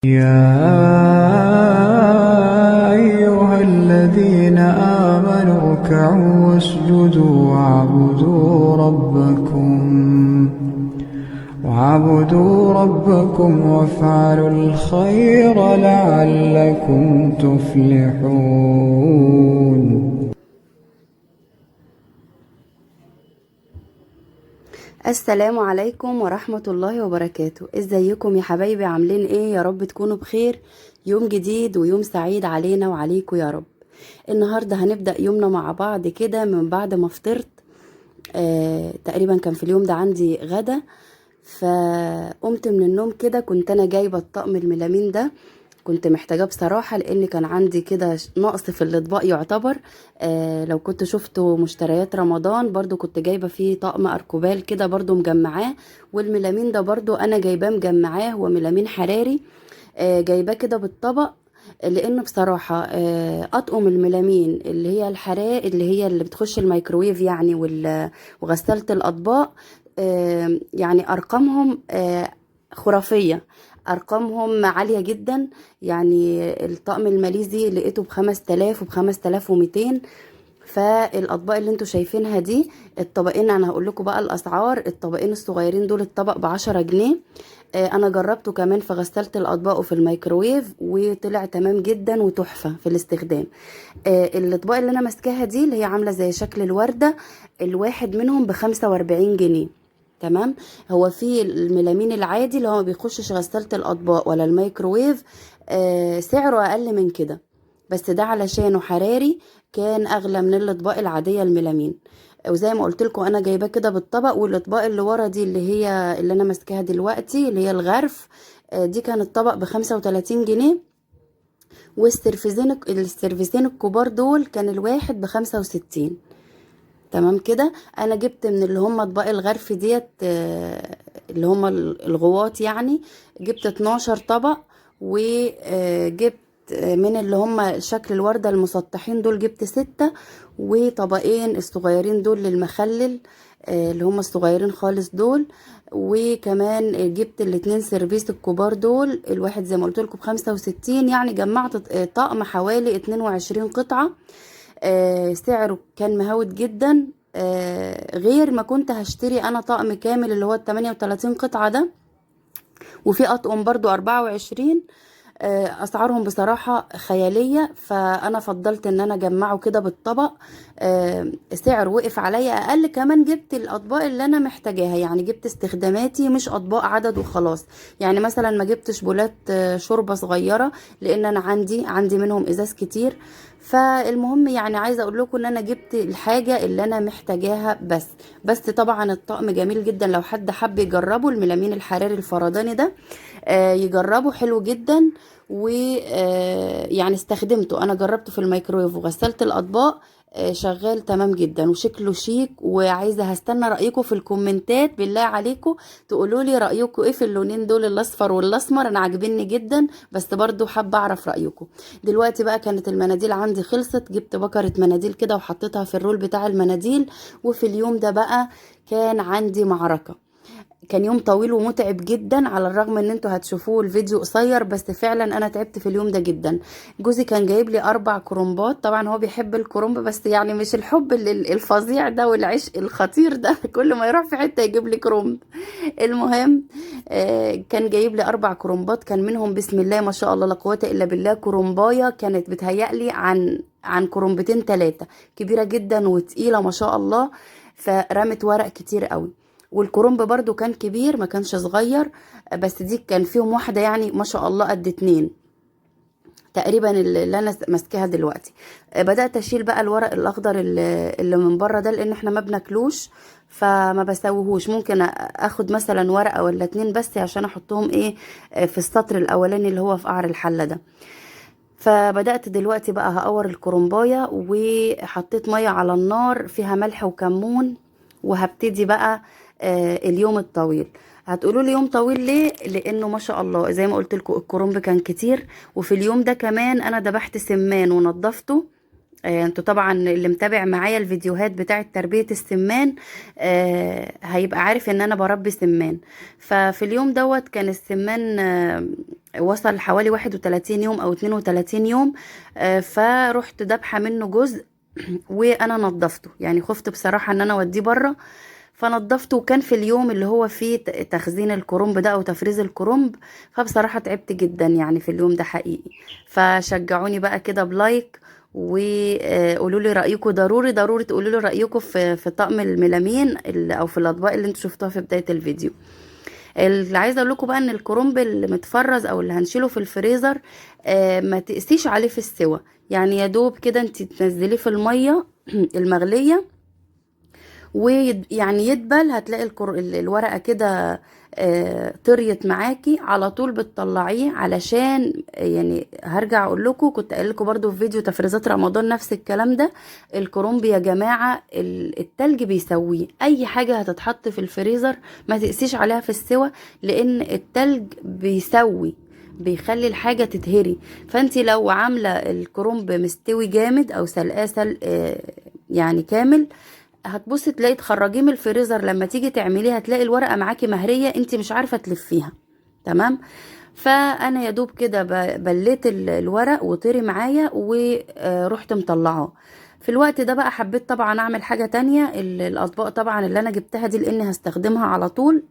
يا أيها الذين آمنوا اركعوا واسجدوا واعبدوا ربكم وافعلوا الخير لعلكم تفلحون. السلام عليكم ورحمة الله وبركاته. ازيكم يا حبايبي؟ عاملين ايه؟ يا رب تكونوا بخير. يوم جديد ويوم سعيد علينا وعليكم يا رب. النهاردة هنبدأ يومنا مع بعض كده من بعد ما فطرت. تقريبا كان في اليوم ده عندي غدا، فقمت من النوم كده كنت انا جايبة الطقم الميلامين ده. كنت محتاجاه بصراحة لان كان عندي كده نقص في الاطباق يعتبر. لو كنت شفتوا مشتريات رمضان برضو كنت جايبة فيه طقم اركوبال كده برضو مجمعاه. والميلامين ده برضو انا جايباه مجمعاه، هو ميلامين حراري. جايباه كده بالطبق، لان بصراحة اطقم الميلامين اللي هي الحرارة اللي هي اللي بتخش الميكروويف يعني وغسالة الاطباق. يعني ارقامهم خرافية، ارقامهم عالية جدا. يعني الطقم الماليزي لقيته ب5000 وب5200. فالاطباق اللي انتوا شايفينها دي الطبقين، انا هقول لكم بقى الاسعار. الطبقين الصغيرين دول الطبق ب10 جنيه. انا جربته كمان في غسالة الاطباق وفي الميكروويف وطلع تمام جدا وتحفة في الاستخدام. الاطباق اللي انا ماسكاها دي اللي هي عاملة زي شكل الوردة، الواحد منهم ب45 جنيه. تمام. هو في الميلامين العادي اللي هو ما بيخشش غسالة الاطباق ولا الميكروويف، سعره اقل من كده، بس ده علشانه حراري كان اغلى من الاطباق العادية الميلامين. وزي ما قلت لكم انا جايباه كده بالطبق. والاطباق اللي ورا دي اللي هي اللي انا ماسكاها دلوقتي اللي هي الغرف، دي كان الطبق ب35 جنيه. السرفيسين الكبار دول كان الواحد ب65. تمام كده. انا جبت من اللي هم اطباق الغرف ديت، اللي هم الغواط يعني. جبت 12 طبق. وجبت من اللي هم شكل الوردة المسطحين دول جبت 6. وطبقين الصغيرين دول للمخلل، اللي هم الصغيرين خالص دول. وكمان جبت الاتنين سيرفيس الكبار دول، الواحد زي ما قلت لكم ب65. يعني جمعت طقم حوالي 22 قطعة. سعره كان مهود جدا. غير ما كنت هشتري انا طقم كامل اللي هو ال38 قطعة ده، وفي اطقم برضو 24. اسعارهم بصراحة خيالية، فانا فضلت ان انا اجمعه كده بالطبق. سعر وقف عليا اقل. كمان جبت الاطباق اللي انا محتاجاها، يعني جبت استخداماتي مش اطباق عدد وخلاص. يعني مثلا ما جبتش بولات شوربة صغيرة، لان انا عندي منهم ازاز كتير. فالمهم يعني عايزه اقول لكم ان انا جبت الحاجه اللي انا محتاجاها بس طبعا الطقم جميل جدا. لو حد حب يجربه الميلامين الحراري الفرداني ده، يجربه حلو جدا. ويعني استخدمته، انا جربته في الميكرويف وغسلت الاطباق. شغال تمام جدا وشكله شيك. وعايزه هستنى رايكم في الكومنتات بالله عليكم، تقولوا لي رايكم ايه في اللونين دول الاصفر والاسمر. انا عاجبني جدا، بس برضو حابه اعرف رايكم. دلوقتي بقى كانت المناديل عندي خلصت، جبت بكرة مناديل كده وحطيتها في الرول بتاع المناديل. وفي اليوم ده بقى كان عندي معركة. كان يوم طويل ومتعب جدا، على الرغم ان انتوا هتشوفوه الفيديو قصير، بس فعلا انا تعبت في اليوم ده جدا. جوزي كان جايب لي 4 كرومبات. طبعا هو بيحب الكرومب، بس يعني مش الحب الفظيع ده والعشق الخطير ده كل ما يروح في حتة يجيب لي كرومب. المهم، كان جايب لي 4 كرومبات، كان منهم بسم الله ما شاء الله لا قوة الا بالله كرومبايه كانت بتهيألي عن كرومبتين 3، كبيرة جدا وتقيلة ما شاء الله. فرمت ورق كتير قوي. والكرنب برضو كان كبير ما كانش صغير، بس دي كان فيهم واحدة يعني ما شاء الله قد 2 تقريبا اللي انا ماسكاها دلوقتي. بدأت اشيل بقى الورق الاخضر اللي من بره ده، لان احنا ما بناكلوش فما بسويهوش. ممكن اخد مثلا ورقة ولا 2 بس عشان احطهم ايه في السطر الاولاني اللي هو في قعر الحلة ده. فبدأت دلوقتي بقى هقور الكرنباية، وحطيت مية على النار فيها ملح وكمون. وهبتدي بقى اليوم الطويل. هتقولوا لي يوم طويل ليه؟ لانه ما شاء الله زي ما قلت لكم الكرنب كان كتير. وفي اليوم ده كمان انا دبحت سمان ونضفته انتوا طبعا اللي متابع معايا الفيديوهات بتاعه تربية السمان هيبقى عارف ان انا بربي سمان. ففي اليوم دوت كان السمان وصل حوالي 31 يوم او 32 يوم. فرحت دبحة منه جزء وانا نظفته، يعني خفت بصراحة ان انا اوديه بره، فنضفته. وكان في اليوم اللي هو فيه تخزين الكرنب ده او تفريز الكرنب، فبصراحة تعبت جدا يعني في اليوم ده حقيقي. فشجعوني بقى كده بلايك، وقولوا لي رايكم، ضروري ضروري تقولوا لي رايكم في طقم الميلامين او في الاطباق اللي انتوا شفتوها في بدايه الفيديو. اللي عايزه اقول لكم بقى ان الكرنب اللي متفرز او اللي هنشيله في الفريزر ما تقسيش عليه في السوى، يعني يا دوب كده انت تنزليه في الميه المغليه، ويعني يدبل، هتلاقي الورقة كده طريت معاكي على طول بتطلعيه. علشان يعني هرجع اقول لكم، كنت قايل لكم برضو في فيديو تفريزات رمضان نفس الكلام ده. الكرنب يا جماعة التلج بيسويه، اي حاجة هتتحط في الفريزر ما تقسيش عليها في السوى، لان التلج بيسوي، بيخلي الحاجة تتهري. فانت لو عاملة الكرنب مستوي جامد او سلقاه سلق يعني كامل، هتبصي تلاقي تخرجيه من الفريزر، لما تيجي تعمليه هتلاقي الورقه معاكي مهريه، انت مش عارفه تلفيها. تمام. فانا يا دوب كده بليت الورق وطري معايا ورحت مطلعاه. في الوقت ده بقى حبيت طبعا اعمل حاجه تانية. الاطباق طبعا اللي انا جبتها دي لاني هستخدمها على طول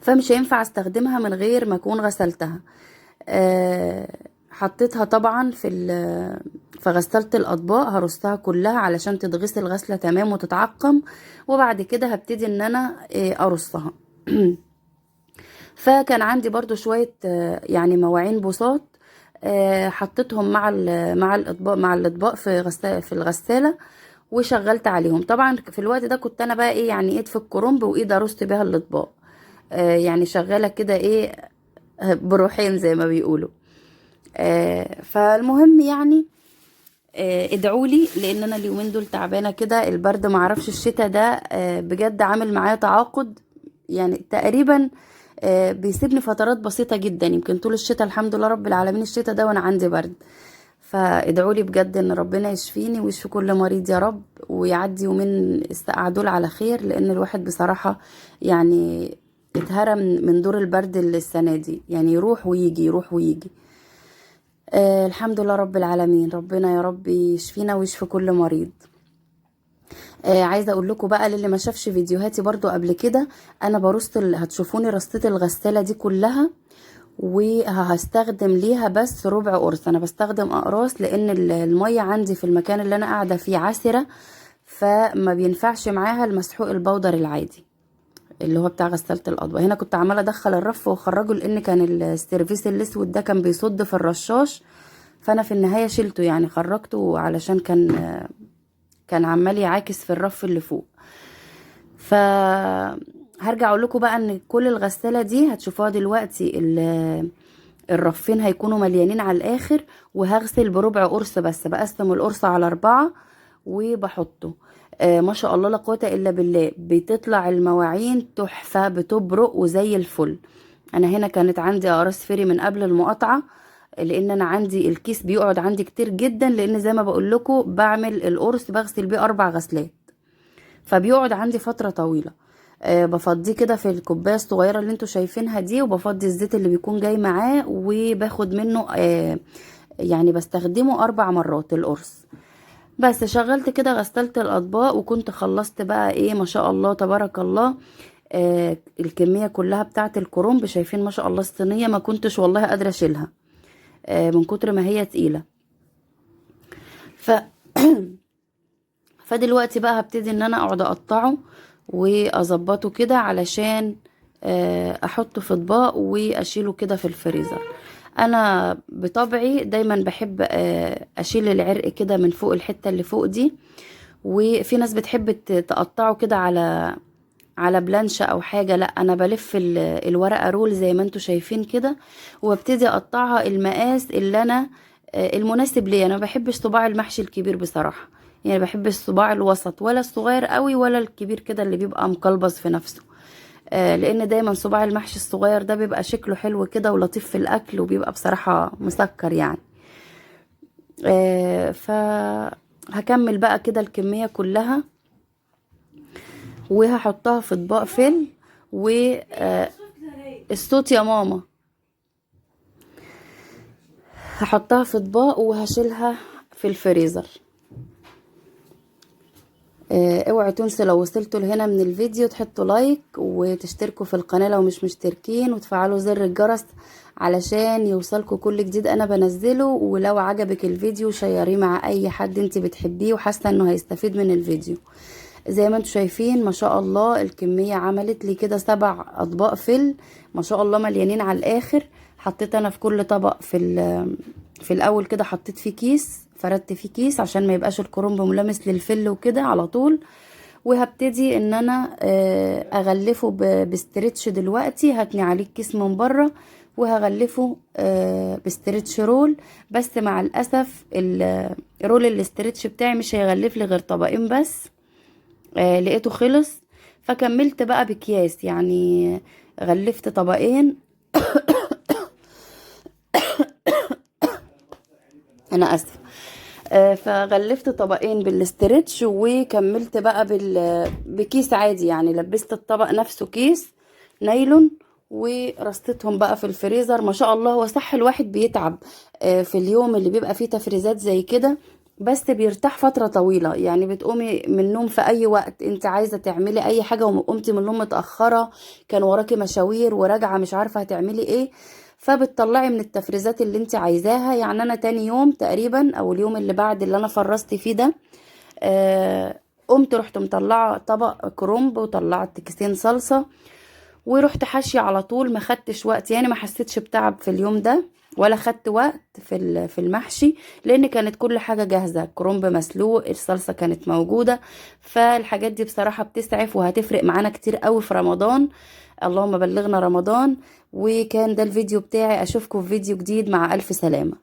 فمش هينفع استخدمها من غير ما اكون غسلتها. حطيتها طبعا في غسالة الاطباق، هرصها كلها علشان تتغسل غسلة تمام وتتعقم، وبعد كده هبتدي ان انا ارصها. فكان عندي برضو شوية يعني مواعين بساط، حطيتهم مع الاطباق في الغسالة، وشغلت عليهم. طبعا في الوقت ده كنت انا بقى ايه، يعني ايد في الكرنب وايد ارص بيها الاطباق، يعني شغالة كده ايه بروحين زي ما بيقولوا. فالمهم يعني ادعوا لي، لان انا اليومين دول تعبانه كده. البرد معرفش الشتاء ده بجد عامل معايا تعاقد، يعني تقريبا بيسيبني فترات بسيطه جدا. يمكن طول الشتاء الحمد لله رب العالمين الشتاء ده وانا عندي برد. فادعوا لي بجد ان ربنا يشفيني ويشفي كل مريض يا رب، ويعدي يومين السقعه دول على خير، لان الواحد بصراحه يعني اتهرم من دور البرد السنه دي، يعني يروح ويجي يروح ويجي. الحمد لله رب العالمين، ربنا يا رب يشفينا ويشفي كل مريض. عايزه اقول لكم بقى للي ما شافش فيديوهاتي برضو قبل كده، انا هتشوفوني رصيت الغساله دي كلها، وهستخدم ليها بس ربع قرص. انا بستخدم اقراص لان الميه عندي في المكان اللي انا قاعده فيه عسره، فما بينفعش معاها المسحوق البودر العادي اللي هو بتاع غسالة الأطباق. هنا كنت عمالة ادخل الرف واخرجه، لان كان السيرفيس الاسود ده كان بيصد في الرشاش، فانا في النهاية شلته، يعني خرجته علشان كان عمال يعاكس في الرف اللي فوق. هرجع اقول لكم بقى ان كل الغسالة دي هتشوفوها دلوقتي الرفين هيكونوا مليانين على الاخر، وهغسل بربع قرص بس، بقسم القرص على 4 وبحطه. ما شاء الله لا قوه الا بالله، بتطلع المواعين تحفه، بتبرق وزي الفل. انا هنا كانت عندي اقراص فري من قبل المقاطعه، لان انا عندي الكيس بيقعد عندي كتير جدا، لان زي ما بقول لكم بعمل القرص بغسل بيه 4 غسلات، فبيقعد عندي فتره طويله. بفضيه كده في الكوبايه الصغيره اللي انتوا شايفينها دي، وبفضي الزيت اللي بيكون جاي معاه، وباخد منه يعني بستخدمه 4 مرات القرص. بس شغلت كده غسلت الاطباق، وكنت خلصت بقى ايه ما شاء الله تبارك الله الكميه كلها بتاعه الكرنب. شايفين ما شاء الله الصينيه ما كنتش والله قادره اشيلها من كتر ما هي تقيله. ف فدلوقتي بقى هبتدي ان انا اقعد اقطعه واظبطه كده علشان احطه في اطباق واشيله كده في الفريزر. انا بطبعي دايما بحب اشيل العرق كده من فوق الحتة اللي فوق دي، وفي ناس بتحب تقطعه كده على بلانشة او حاجة. لا انا بلف الورقة رول زي ما انتوا شايفين كده، وابتدي اقطعها المقاس اللي انا المناسب ليا. انا ما بحبش صباع المحشي الكبير بصراحة، يعني بحب الصباع الوسط، ولا الصغير قوي ولا الكبير كده اللي بيبقى مقلبص في نفسه. لان دايما صباع المحشي الصغير ده بيبقى شكله حلو كده ولطيف في الاكل، وبيبقى بصراحة مسكر يعني. فهكمل بقى كده الكمية كلها وهحطها في اطباق فل. الصوت يا ماما. هحطها في اطباق وهشيلها في الفريزر. اوعوا تنسوا لو وصلتوا لهنا من الفيديو تحطوا لايك وتشتركوا في القناة لو مش مشتركين، وتفعلوا زر الجرس علشان يوصلكوا كل جديد انا بنزله. ولو عجبك الفيديو شيريه مع اي حد انت بتحبيه وحاسه انه هيستفيد من الفيديو. زي ما انتم شايفين ما شاء الله الكمية عملت لي كده 7 اطباق فل، ما شاء الله مليانين على الاخر. حطيت انا في كل طبق في الاول كده حطيت فيه كيس، فردت فيه كيس عشان ما يبقاش الكرنب ملامس للفل وكده على طول. وهبتدي ان انا اغلفه بستريتش. دلوقتي هتني عليه الكيس من بره وهغلفه بستريتش رول. بس مع الاسف الرول الاستريتش بتاعي مش هيغلف لي غير طبقين بس. لقيته خلص فكملت بقى بكياس، يعني غلفت طبقين. انا اسفه. فغلفت طبقين بالاسترتش وكملت بقى بكيس عادي، يعني لبست الطبق نفسه كيس نايلون ورصتهم بقى في الفريزر. ما شاء الله هو صح الواحد بيتعب في اليوم اللي بيبقى فيه تفريزات زي كده، بس بيرتاح فترة طويلة. يعني بتقومي من النوم في اي وقت انت عايزة تعملي اي حاجة، وقمتي من النوم متأخرة كان وراكي مشاوير وراجعة مش عارفة هتعملي ايه، فبتطلعي من التفريزات اللي انت عايزاها. يعني انا تاني يوم تقريبا او اليوم اللي بعد اللي انا فرزت فيه ده قمت رحت مطلعه طبق كرنب وطلعت كيسين صلصه ورحت حاشيه على طول. ما خدتش وقت، يعني ما حسيتش بتعب في اليوم ده ولا خدت وقت في المحشي، لان كانت كل حاجه جاهزه، الكرنب مسلوق، الصلصه كانت موجوده. فالحاجات دي بصراحه بتسعف وهتفرق معانا كتير قوي في رمضان. اللهم بلغنا رمضان. وكان ده الفيديو بتاعي، اشوفكم في فيديو جديد، مع الف سلامه.